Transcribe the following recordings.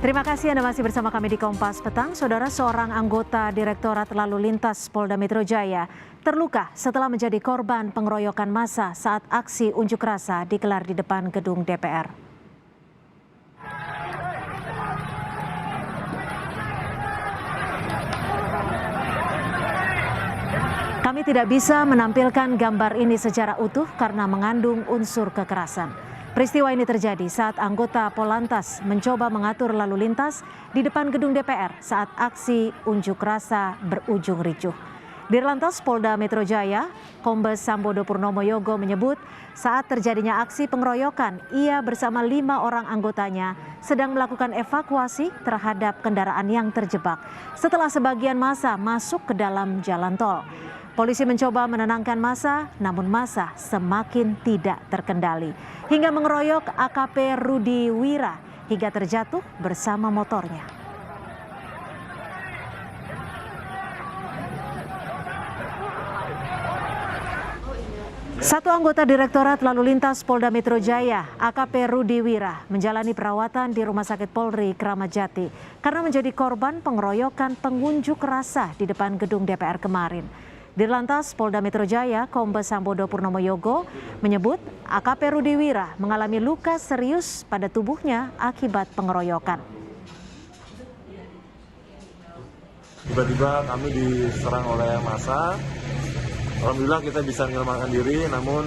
Terima kasih Anda masih bersama kami di Kompas Petang. Saudara, seorang anggota Direktorat Lalu Lintas Polda Metro Jaya terluka setelah menjadi korban pengeroyokan massa saat aksi unjuk rasa digelar di depan gedung DPR. Kami tidak bisa menampilkan gambar ini secara utuh karena mengandung unsur kekerasan. Peristiwa ini terjadi saat anggota Polantas mencoba mengatur lalu lintas di depan gedung DPR saat aksi unjuk rasa berujung ricuh. Dirlantas Polda Metro Jaya, Kombes Sambodo Purnomo Yogo menyebut saat terjadinya aksi pengeroyokan, ia bersama 5 orang anggotanya sedang melakukan evakuasi terhadap kendaraan yang terjebak setelah sebagian massa masuk ke dalam jalan tol. Polisi mencoba menenangkan massa, namun massa semakin tidak terkendali hingga mengeroyok AKP Rudi Wira hingga terjatuh bersama motornya. Satu anggota Direktorat Lalu Lintas Polda Metro Jaya, AKP Rudi Wira, menjalani perawatan di Rumah Sakit Polri Kramat Jati karena menjadi korban pengeroyokan pengunjuk rasa di depan gedung DPR kemarin. Dirlantas Polda Metro Jaya, Kombes Sambodo Purnomo Yogo menyebut AKP Rudi Wira mengalami luka serius pada tubuhnya akibat pengeroyokan. Tiba-tiba kami diserang oleh massa. Alhamdulillah kita bisa menyelamatkan diri, namun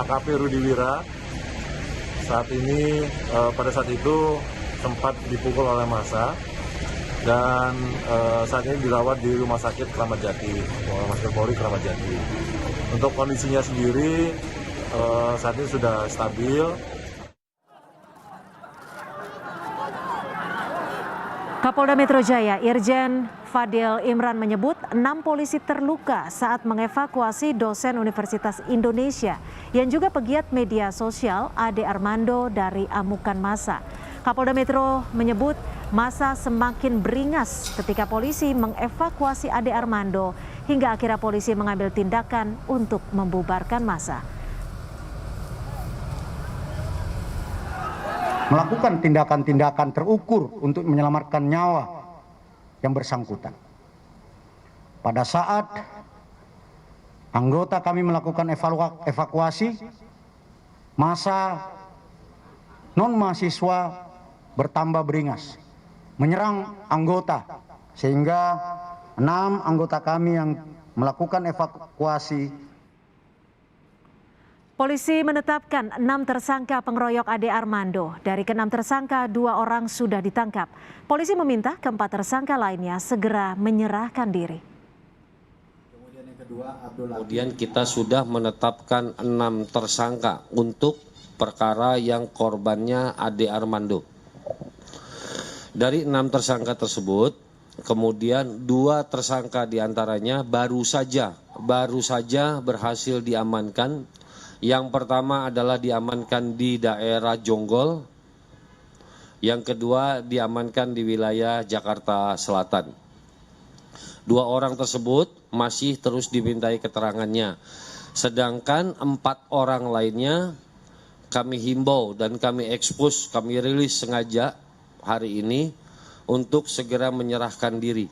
AKP Rudi Wira saat ini pada saat itu sempat dipukul oleh massa. Dan saat ini dirawat di Rumah Sakit Kramat Jati, Rumah Sakit Polri Kramat Jati. Untuk kondisinya sendiri saat ini sudah stabil. Kapolda Metro Jaya, Irjen Fadil Imran menyebut 6 polisi terluka saat mengevakuasi dosen Universitas Indonesia yang juga pegiat media sosial Ade Armando dari amukan massa. Kapolda Metro menyebut massa semakin beringas ketika polisi mengevakuasi Ade Armando hingga akhirnya polisi mengambil tindakan untuk membubarkan massa. Melakukan tindakan-tindakan terukur untuk menyelamatkan nyawa yang bersangkutan. Pada saat anggota kami melakukan evakuasi, massa non-mahasiswa bertambah beringas, menyerang anggota, sehingga 6 anggota kami yang melakukan evakuasi. Polisi menetapkan 6 tersangka pengeroyok Ade Armando. Dari ke-6 tersangka, 2 orang sudah ditangkap. Polisi meminta ke-4 tersangka lainnya segera menyerahkan diri. Kemudian kita sudah menetapkan 6 tersangka untuk perkara yang korbannya Ade Armando. Dari 6 tersangka tersebut, kemudian 2 tersangka diantaranya baru saja berhasil diamankan. Yang pertama adalah diamankan di daerah Jonggol, yang kedua diamankan di wilayah Jakarta Selatan. 2 orang tersebut masih terus dimintai keterangannya, sedangkan 4 orang lainnya kami himbau dan kami ekspos, kami rilis sengaja hari ini untuk segera menyerahkan diri.